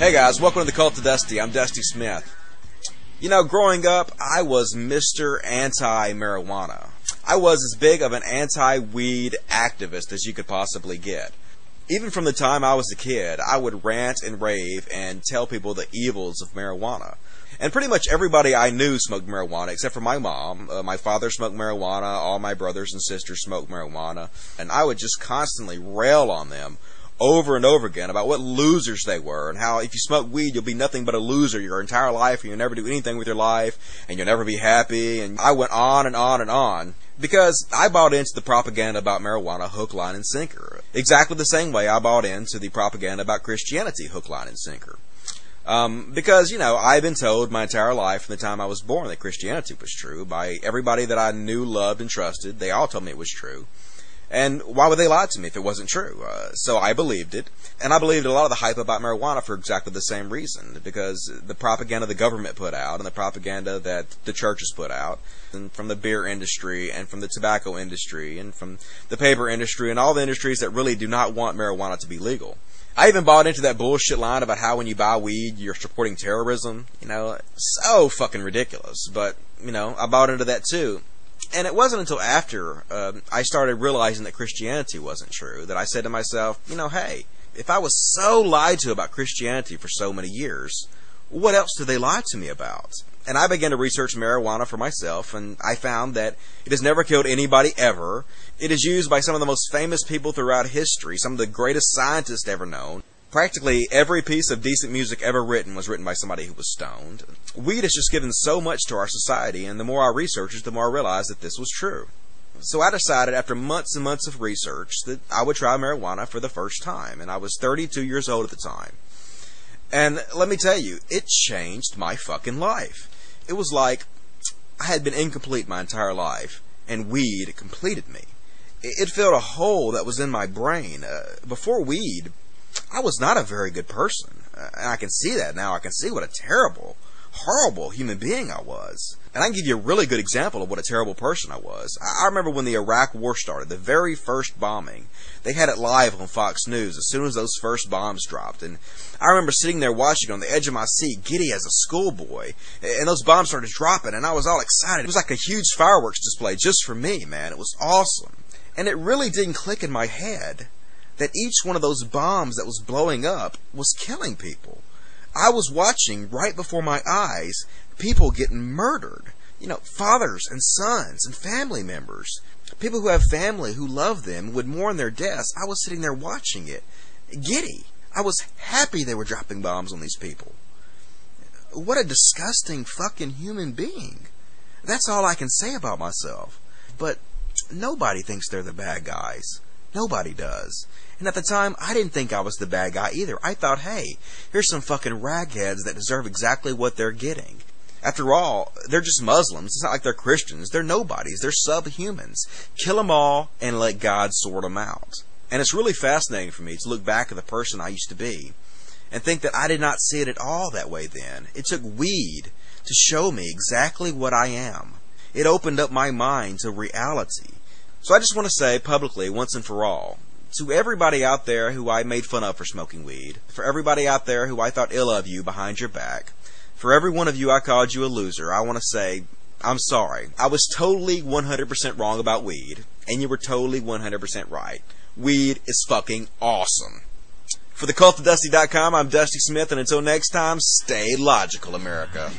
Hey guys, welcome to the Cult of Dusty. I'm Dusty Smith. You know, growing up, I was Mr. Anti-Marijuana. I was as big of an anti-weed activist as you could possibly get. Even from the time I was a kid, I would rant and rave and tell people the evils of marijuana. And pretty much everybody I knew smoked marijuana, except for my mom. My father smoked marijuana, all my brothers and sisters smoked marijuana, and I would just constantly rail on them over and over again about what losers they were, and how if you smoke weed, you'll be nothing but a loser your entire life, and you'll never do anything with your life, and you'll never be happy. And I went on and on and on, because I bought into the propaganda about marijuana hook, line, and sinker. Exactly the same way I bought into the propaganda about Christianity hook, line, and sinker. Because, you know, I've been told my entire life from the time I was born that Christianity was true by everybody that I knew, loved, and trusted. They all told me it was true. And why would they lie to me if it wasn't true? So I believed it. And I believed a lot of the hype about marijuana for exactly the same reason. Because the propaganda the government put out and the propaganda that the churches put out, and from the beer industry and from the tobacco industry and from the paper industry and all the industries that really do not want marijuana to be legal. I even bought into that bullshit line about how when you buy weed, you're supporting terrorism. You know, so fucking ridiculous. But, you know, I bought into that too. And it wasn't until after I started realizing that Christianity wasn't true that I said to myself, you know, hey, if I was so lied to about Christianity for so many years, what else do they lie to me about? And I began to research marijuana for myself, and I found that it has never killed anybody ever. It is used by some of the most famous people throughout history, some of the greatest scientists ever known. Practically every piece of decent music ever written was written by somebody who was stoned. Weed has just given so much to our society, and the more I researched it, the more I realized that this was true. So I decided after months and months of research that I would try marijuana for the first time, and I was 32 years old at the time. And let me tell you, it changed my fucking life. It was like I had been incomplete my entire life, and weed completed me. It filled a hole that was in my brain. Before weed, I was not a very good person. And I can see that now. I can see what a terrible, horrible human being I was. And I can give you a really good example of what a terrible person I was. I remember when the Iraq War started, the very first bombing. They had it live on Fox News as soon as those first bombs dropped. And I remember sitting there watching on the edge of my seat, giddy as a schoolboy. And those bombs started dropping, and I was all excited. It was like a huge fireworks display just for me, man. It was awesome. And it really didn't click in my head that each one of those bombs that was blowing up was killing people. I was watching right before my eyes people getting murdered. You know, fathers and sons and family members. People who have family who love them would mourn their deaths. I was sitting there watching it, giddy. I was happy they were dropping bombs on these people. What a disgusting fucking human being. That's all I can say about myself. But nobody thinks they're the bad guys. Nobody does. And at the time, I didn't think I was the bad guy either. I thought, hey, here's some fucking ragheads that deserve exactly what they're getting. After all, they're just Muslims. It's not like they're Christians. They're nobodies. They're subhumans. Kill them all and let God sort them out. And it's really fascinating for me to look back at the person I used to be and think that I did not see it at all that way then. It took weed to show me exactly what I am. It opened up my mind to reality. So I just want to say publicly, once and for all, to everybody out there who I made fun of for smoking weed, for everybody out there who I thought ill of you behind your back, for every one of you I called you a loser, I want to say, I'm sorry. I was totally 100% wrong about weed, and you were totally 100% right. Weed is fucking awesome. For thecultofdusty.com, I'm Dusty Smith, and until next time, stay logical, America.